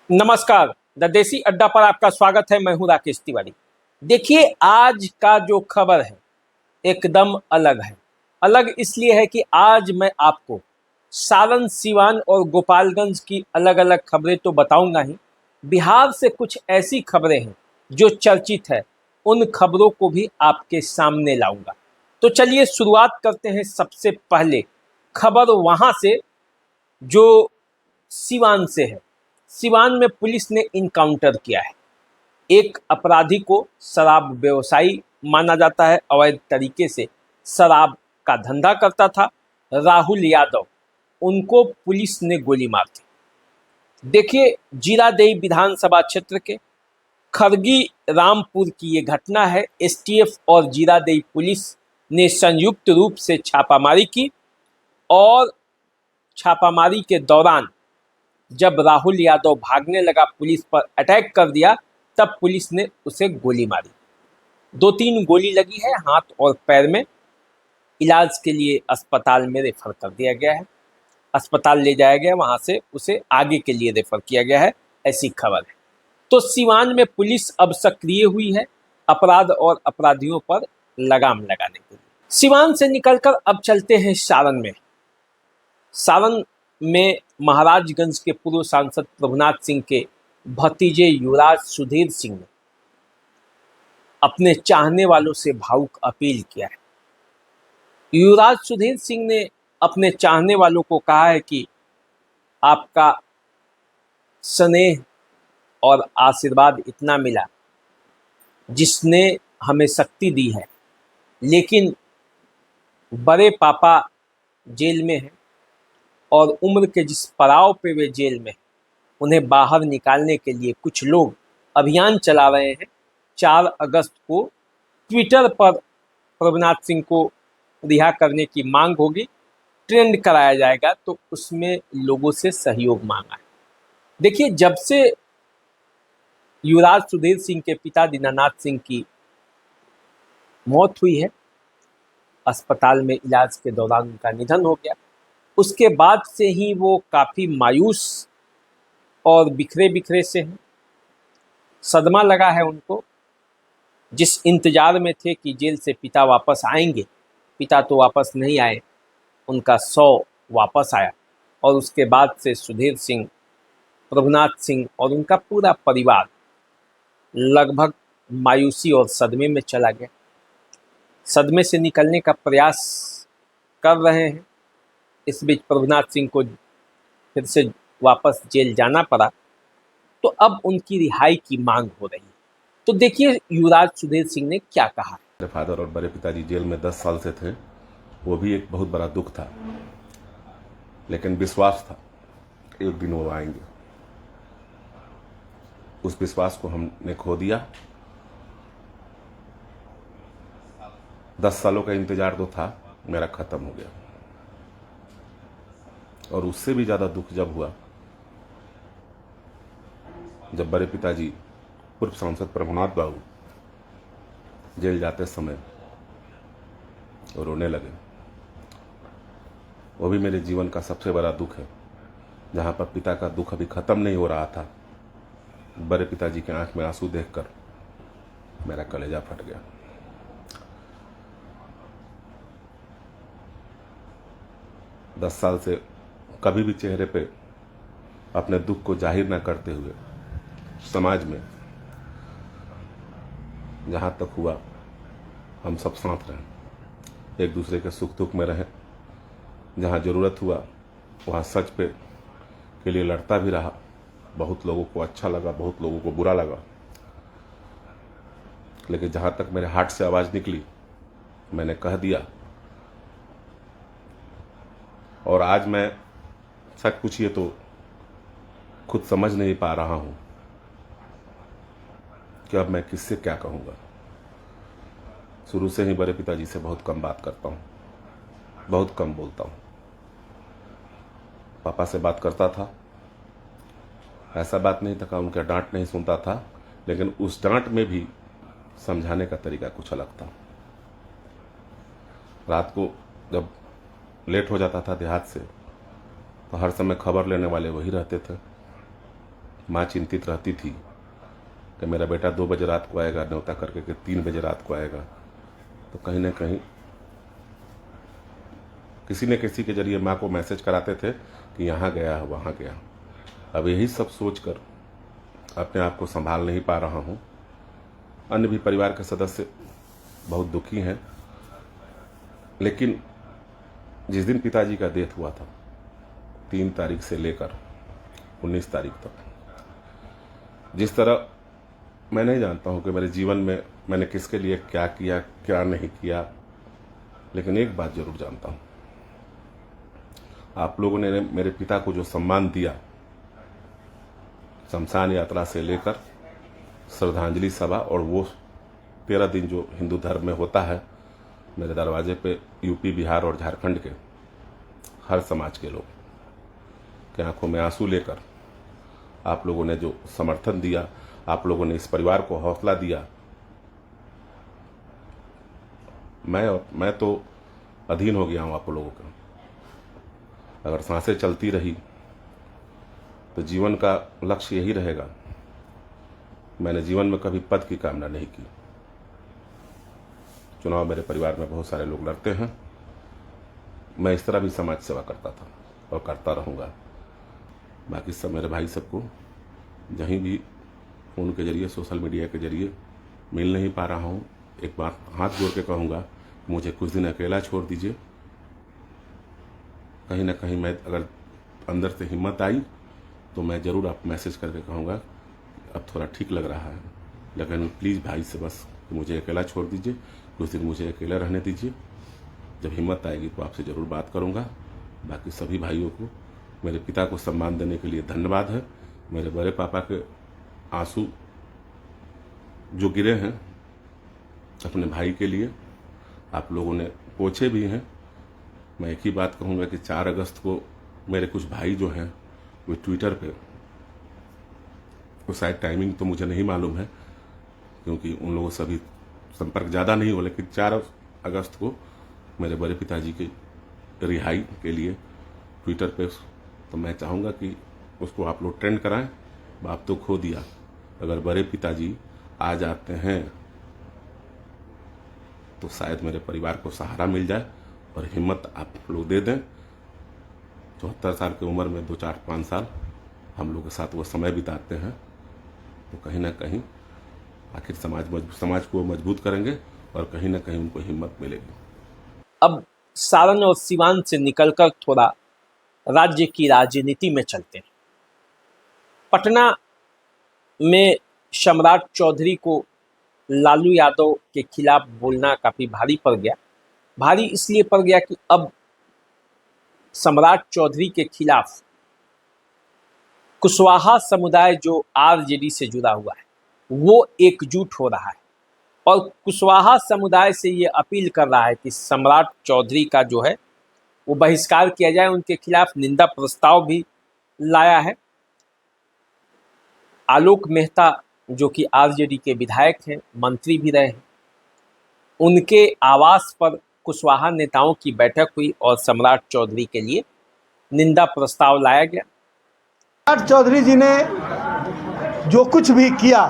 नमस्कार। द देसी अड्डा पर आपका स्वागत है। मैं हूं राकेश तिवारी। देखिए, आज का जो खबर है एकदम अलग है। अलग इसलिए है कि आज मैं आपको सारण, सीवान और गोपालगंज की अलग अलग खबरें तो बताऊंगा ही, बिहार से कुछ ऐसी खबरें हैं जो चर्चित है, उन खबरों को भी आपके सामने लाऊंगा। तो चलिए शुरुआत करते हैं। सबसे पहले खबर वहां से जो सिवान से है। सिवान में पुलिस ने इनकाउंटर किया है। एक अपराधी को शराब व्यवसायी माना जाता है, अवैध तरीके से शराब का धंधा करता था, राहुल यादव। उनको पुलिस ने गोली मार दी। देखिए, जीरादेई विधानसभा क्षेत्र के खरगी रामपुर की ये घटना है। एसटीएफ और जीरादेई पुलिस ने संयुक्त रूप से छापामारी की और छापामारी के दौरान जब राहुल यादव भागने लगा, पुलिस पर अटैक कर दिया, तब पुलिस ने उसे गोली मारी। 2-3 गोली लगी है हाथ और पैर में। इलाज के लिए अस्पताल में रेफर कर दिया गया है। अस्पताल ले जाया गया, वहां से उसे आगे के लिए रेफर किया गया है, ऐसी खबर है। तो सिवान में पुलिस अब सक्रिय हुई है अपराध और अपराधियों पर लगाम लगाने के लिए। सिवान से निकलकर अब चलते हैं सारण में। सारण में महाराजगंज के पूर्व सांसद प्रभुनाथ सिंह के भतीजे युवराज सुधीर सिंह ने अपने चाहने वालों से भावुक अपील किया है। युवराज सुधीर सिंह ने अपने चाहने वालों को कहा है कि आपका स्नेह और आशीर्वाद इतना मिला जिसने हमें शक्ति दी है, लेकिन बड़े पापा जेल में हैं और उम्र के जिस पड़ाव पे वे जेल में हैं, उन्हें बाहर निकालने के लिए कुछ लोग अभियान चला रहे हैं। 4 अगस्त को ट्विटर पर प्रभुनाथ सिंह को रिहा करने की मांग होगी, ट्रेंड कराया जाएगा, तो उसमें लोगों से सहयोग मांगा है। देखिए, जब से युवराज सुधीर सिंह के पिता दीनानाथ सिंह की मौत हुई है, अस्पताल में इलाज के दौरान उनका निधन हो गया, उसके बाद से ही वो काफ़ी मायूस और बिखरे बिखरे से हैं। सदमा लगा है उनको। जिस इंतजार में थे कि जेल से पिता वापस आएंगे, पिता तो वापस नहीं आए, उनका 100 वापस आया और उसके बाद से सुधीर सिंह, प्रभुनाथ सिंह और उनका पूरा परिवार लगभग मायूसी और सदमे में चला गया। सदमे से निकलने का प्रयास कर रहे हैं। इस बीच प्रभुनाथ सिंह को फिर से वापस जेल जाना पड़ा, तो अब उनकी रिहाई की मांग हो रही है। तो देखिए युवराज सुधीर सिंह ने क्या कहा। मेरे फादर और बड़े पिताजी जेल में 10 साल से थे, वो भी एक बहुत बड़ा दुख था, लेकिन विश्वास था एक दिन वो आएंगे। उस विश्वास को हमने खो दिया। 10 सालों का इंतजार तो था, मेरा खत्म हो गया। और उससे भी ज्यादा दुख जब हुआ जब बड़े पिताजी पूर्व सांसद प्रभुनाथ बाबू जेल जाते समय और रोने लगे। वो भी मेरे जीवन का सबसे बड़ा दुख है। जहां पर पिता का दुख अभी खत्म नहीं हो रहा था, बड़े पिताजी के आंख में आंसू देखकर मेरा कलेजा फट गया। दस साल से कभी भी चेहरे पे अपने दुख को जाहिर न करते हुए समाज में जहां तक हुआ हम सब साथ रहें, एक दूसरे के सुख दुख में रहें। जहां जरूरत हुआ वहां सच पे के लिए लड़ता भी रहा। बहुत लोगों को अच्छा लगा, बहुत लोगों को बुरा लगा, लेकिन जहां तक मेरे हार्ट से आवाज निकली मैंने कह दिया। और आज मैं सच पूछिए तो खुद समझ नहीं पा रहा हूं कि अब मैं किससे क्या कहूंगा। शुरू से ही बड़े पिताजी से बहुत कम बात करता हूं, बहुत कम बोलता हूं। पापा से बात करता था, ऐसा बात नहीं था कि उनका डांट नहीं सुनता था, लेकिन उस डांट में भी समझाने का तरीका कुछ अलग था। रात को जब लेट हो जाता था देहात से, तो हर समय खबर लेने वाले वही रहते थे। माँ चिंतित रहती थी कि मेरा बेटा 2 बजे रात को आएगा, न्योता करके कि 3 बजे रात को आएगा। तो कहीं ना कहीं किसी न किसी के जरिए माँ को मैसेज कराते थे कि यहाँ गया है, वहाँ गया। अब यही सब सोचकर अपने आप को संभाल नहीं पा रहा हूँ। अन्य भी परिवार के सदस्य बहुत दुखी हैं, लेकिन जिस दिन पिताजी का डेथ हुआ था 3 तारीख से लेकर 19 तारीख तक, जिस तरह मैं नहीं जानता हूँ कि मेरे जीवन में मैंने किसके लिए क्या किया क्या नहीं किया, लेकिन एक बात जरूर जानता हूँ, आप लोगों ने मेरे पिता को जो सम्मान दिया, शमशान यात्रा से लेकर श्रद्धांजलि सभा, और वो 13 दिन जो हिंदू धर्म में होता है, मेरे दरवाजे पे यूपी, बिहार और झारखंड के हर समाज के लोग के आंखों में आंसू लेकर आप लोगों ने जो समर्थन दिया, आप लोगों ने इस परिवार को हौसला दिया, मैं तो अधीन हो गया हूं आप लोगों का। अगर सांसें चलती रही तो जीवन का लक्ष्य यही रहेगा। मैंने जीवन में कभी पद की कामना नहीं की। चुनाव मेरे परिवार में बहुत सारे लोग लड़ते हैं, मैं इस तरह भी समाज सेवा करता था और करता रहूँगा। बाकी सब मेरे भाई सबको जहीं भी फ़ोन के जरिए, सोशल मीडिया के जरिए मिल नहीं पा रहा हूँ, एक बात हाथ जोड़ के कहूँगा, मुझे कुछ दिन अकेला छोड़ दीजिए। कहीं ना कहीं मैं अगर अंदर से हिम्मत आई तो मैं ज़रूर आप मैसेज करके कहूँगा अब थोड़ा ठीक लग रहा है, लेकिन प्लीज़ भाई से बस मुझे अकेला छोड़ दीजिए, कुछ दिन मुझे अकेला रहने दीजिए। जब हिम्मत आएगी तो आपसे ज़रूर बात करूँगा। बाकी सभी भाइयों को मेरे पिता को सम्मान देने के लिए धन्यवाद है। मेरे बड़े पापा के आंसू जो गिरे हैं अपने भाई के लिए, आप लोगों ने पोछे भी हैं। मैं एक ही बात कहूँगा कि 4 अगस्त को मेरे कुछ भाई जो हैं वो ट्विटर पे, वो शायद टाइमिंग तो मुझे नहीं मालूम है क्योंकि उन लोगों से अभी संपर्क ज़्यादा नहीं हो, लेकिन 4 अगस्त को मेरे बड़े पिताजी की रिहाई के लिए ट्विटर पे, तो मैं चाहूँगा कि उसको आप लोग ट्रेंड कराएं। बाप तो खो दिया, अगर बड़े पिताजी आ जाते हैं तो शायद मेरे परिवार को सहारा मिल जाए और हिम्मत आप लोग दे दें। 74 साल की उम्र में 2, 4, 5 साल हम लोग के साथ वो समय बिताते हैं, तो कहीं ना कहीं आखिर समाज को मजबूत करेंगे और कहीं ना कहीं उनको हिम्मत मिलेगी। अब सारण और सिवान से निकलकर थोड़ा राज्य की राजनीति में चलते हैं। पटना में सम्राट चौधरी को लालू यादव के खिलाफ बोलना काफ़ी भारी पड़ गया। भारी इसलिए पड़ गया कि अब सम्राट चौधरी के खिलाफ कुशवाहा समुदाय जो आरजेडी से जुड़ा हुआ है वो एकजुट हो रहा है और कुशवाहा समुदाय से ये अपील कर रहा है कि सम्राट चौधरी का जो है वो बहिष्कार किया जाए। उनके खिलाफ निंदा प्रस्ताव भी लाया है। आलोक मेहता जो कि आरजेडी के विधायक हैं, मंत्री भी रहे हैं, उनके आवास पर कुशवाहा नेताओं की बैठक हुई और सम्राट चौधरी के लिए निंदा प्रस्ताव लाया गया। सम्राट चौधरी जी ने जो कुछ भी किया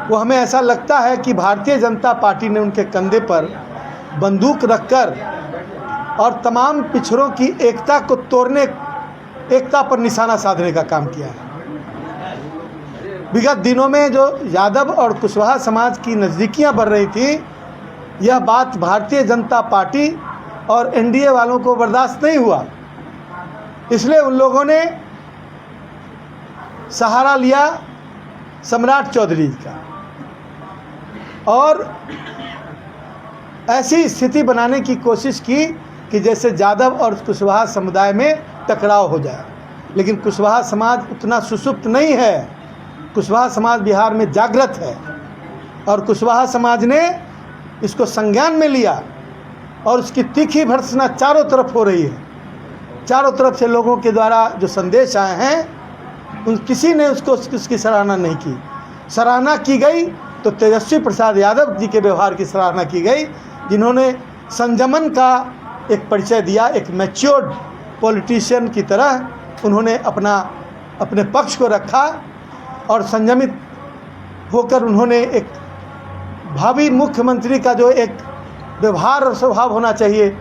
वो हमें ऐसा लगता है कि भारतीय जनता पार्टी ने उनके कंधे पर बंदूक रखकर और तमाम पिछड़ों की एकता को तोड़ने, एकता पर निशाना साधने का काम किया है। विगत दिनों में जो यादव और कुशवाहा समाज की नज़दीकियां बढ़ रही थी, यह बात भारतीय जनता पार्टी और एनडीए वालों को बर्दाश्त नहीं हुआ, इसलिए उन लोगों ने सहारा लिया सम्राट चौधरी का और ऐसी स्थिति बनाने की कोशिश की कि जैसे यादव और कुशवाहा समुदाय में टकराव हो जाए। लेकिन कुशवाहा समाज उतना सुसुप्त नहीं है। कुशवाहा समाज बिहार में जागृत है और कुशवाहा समाज ने इसको संज्ञान में लिया और उसकी तीखी भर्त्सना चारों तरफ हो रही है। चारों तरफ से लोगों के द्वारा जो संदेश आए हैं उन किसी ने उसकी सराहना नहीं की। सराहना की गई तो तेजस्वी प्रसाद यादव जी के व्यवहार की सराहना की गई, जिन्होंने संयमन का एक परिचय दिया। एक मैच्योर्ड पॉलिटिशियन की तरह उन्होंने अपना अपने पक्ष को रखा और संयमित होकर उन्होंने एक भावी मुख्यमंत्री का जो एक व्यवहार और स्वभाव होना चाहिए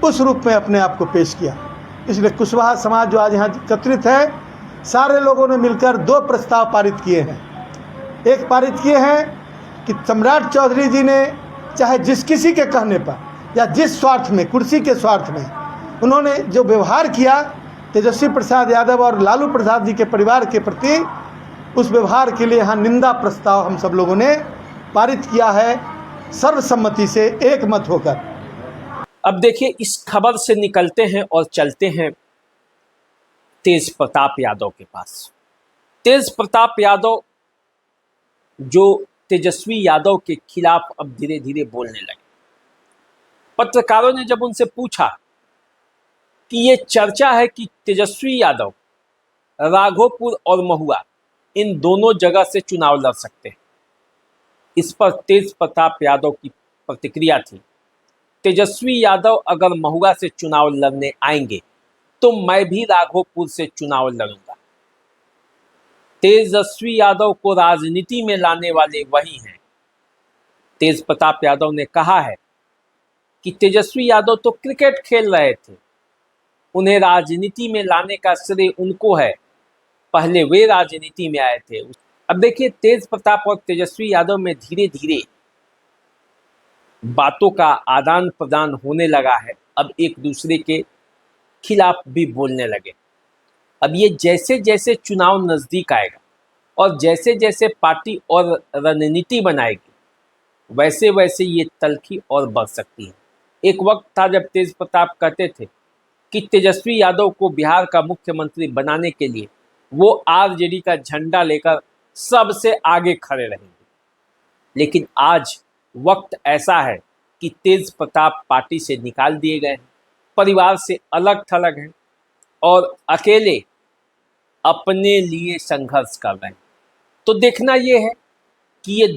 उस रूप में अपने आप को पेश किया। इसलिए कुशवाहा समाज जो आज यहाँ एकत्रित है, सारे लोगों ने मिलकर 2 प्रस्ताव पारित किए हैं। एक पारित किए हैं कि सम्राट चौधरी जी ने चाहे जिस किसी के कहने पर या जिस स्वार्थ में, कुर्सी के स्वार्थ में उन्होंने जो व्यवहार किया तेजस्वी प्रसाद यादव और लालू प्रसाद जी के परिवार के प्रति, उस व्यवहार के लिए यहाँ निंदा प्रस्ताव हम सब लोगों ने पारित किया है सर्वसम्मति से, एक मत होकर। अब देखिए, इस खबर से निकलते हैं और चलते हैं तेज प्रताप यादव के पास। तेज प्रताप यादव जो तेजस्वी यादव के खिलाफ अब धीरे धीरे बोलने लगे। पत्रकारों ने जब उनसे पूछा कि ये चर्चा है कि तेजस्वी यादव राघोपुर और महुआ इन दोनों जगह से चुनाव लड़ सकते हैं, इस पर तेज प्रताप यादव की प्रतिक्रिया थी, तेजस्वी यादव अगर महुआ से चुनाव लड़ने आएंगे तो मैं भी राघोपुर से चुनाव लड़ूंगा। तेजस्वी यादव को राजनीति में लाने वाले वही हैं। तेज प्रताप यादव ने कहा है कि तेजस्वी यादव तो क्रिकेट खेल रहे थे, उन्हें राजनीति में लाने का श्रेय उनको है, पहले वे राजनीति में आए थे। अब देखिए, तेज प्रताप और तेजस्वी यादव में धीरे धीरे बातों का आदान प्रदान होने लगा है। अब एक दूसरे के खिलाफ भी बोलने लगे। अब ये जैसे जैसे चुनाव नज़दीक आएगा और जैसे जैसे पार्टी और रणनीति बनाएगी, वैसे वैसे ये तल्खी और बढ़ सकती है। एक वक्त था जब तेज प्रताप कहते थे कि तेजस्वी यादव को बिहार का मुख्यमंत्री बनाने के लिए वो आरजेडी का झंडा लेकर सबसे आगे खड़े रहेंगे। लेकिन आज वक्त ऐसा है कि तेज प्रताप पार्टी से निकाल दिए गए हैं, परिवार से अलग थलग हैं और अकेले अपने लिए संघर्ष कर रहे हैं। तो देखना ये है कि ये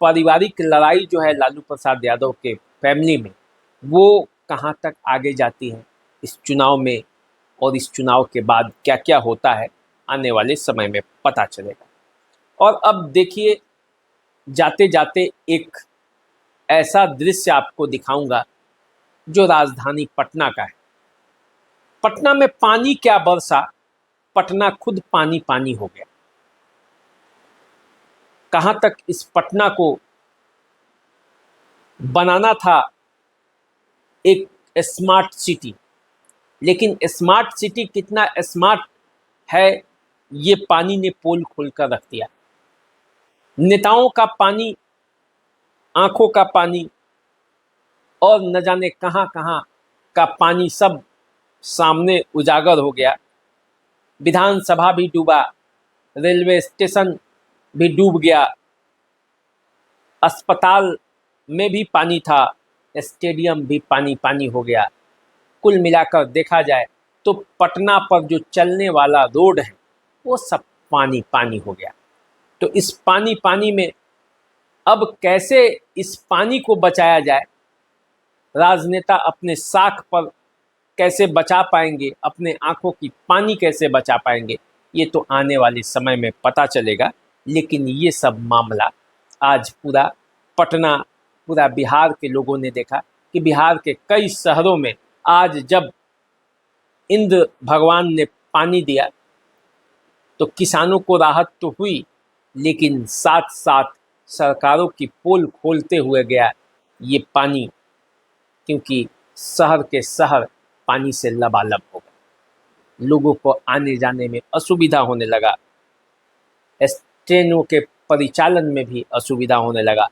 पारिवारिक लड़ाई जो है लालू प्रसाद यादव के फैमिली में, वो कहाँ तक आगे जाती है इस चुनाव में, और इस चुनाव के बाद क्या क्या होता है आने वाले समय में पता चलेगा। और अब देखिए, जाते जाते एक ऐसा दृश्य आपको दिखाऊंगा जो राजधानी पटना का है। पटना में पानी क्या बरसा, पटना खुद पानी पानी हो गया। कहाँ तक इस पटना को बनाना था एक स्मार्ट सिटी, लेकिन स्मार्ट सिटी कितना स्मार्ट है ये पानी ने पोल खोलकर रख दिया। नेताओं का पानी, आंखों का पानी और न जाने कहां कहां का पानी सब सामने उजागर हो गया। विधानसभा भी डूबा, रेलवे स्टेशन भी डूब गया, अस्पताल में भी पानी था, स्टेडियम भी पानी पानी हो गया। कुल मिलाकर देखा जाए तो पटना पर जो चलने वाला रोड है वो सब पानी पानी हो गया। तो इस पानी पानी में अब कैसे इस पानी को बचाया जाए, राजनेता अपने साख पर कैसे बचा पाएंगे, अपने आंखों की पानी कैसे बचा पाएंगे, ये तो आने वाले समय में पता चलेगा। लेकिन ये सब मामला आज पूरा पटना, पूरा बिहार के लोगों ने देखा कि बिहार के कई शहरों में आज जब इंद्र भगवान ने पानी दिया तो किसानों को राहत तो हुई, लेकिन साथ साथ सरकारों की पोल खोलते हुए गया ये पानी, क्योंकि शहर के शहर पानी से लबालब हो गए। लोगों को आने जाने में असुविधा होने लगा, ट्रेनों के परिचालन में भी असुविधा होने लगा।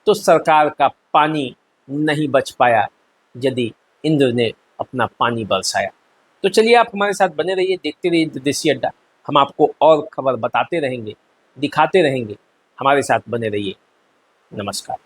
तो सरकार का पानी नहीं बच पाया यदि इंद्र ने अपना पानी बरसाया। तो चलिए, आप हमारे साथ बने रहिए, देखते रहिए देसी अड्डा। हम आपको और खबर बताते रहेंगे, दिखाते रहेंगे। हमारे साथ बने रहिए। नमस्कार।